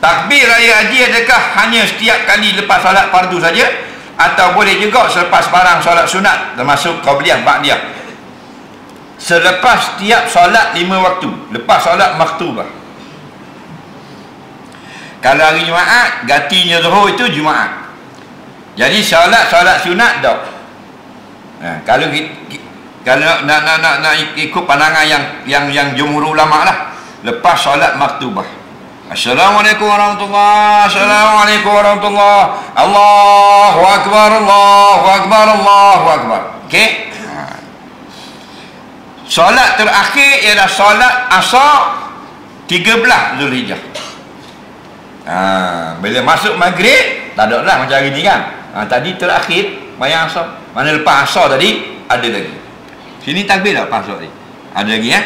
takbir raya haji adakah hanya setiap kali lepas solat fardu saja, atau boleh juga selepas barang solat sunat termasuk qabliyah ba'diyah? Selepas setiap solat 5 waktu, lepas solat maktubah. Kalau hari Jumaat, gantinya Zuhur itu Jumaat. Jadi solat sunat dah. Kalau nak ikut pandangan yang jumhur ulama lah, lepas solat maktubah. Assalamualaikum warahmatullahi, Assalamualaikum warahmatullahi, Allahu akbar, Allahu akbar, Allahu akbar. Okey. Solat terakhir ialah solat asar 13 Zulhijjah. Bila masuk maghrib tak ada lah macam hari ni kan. Tadi terakhir bayang asar. Mana lepas asar tadi ada lagi. Sini takbir tak lepas asar tadi? Ada lagi ya?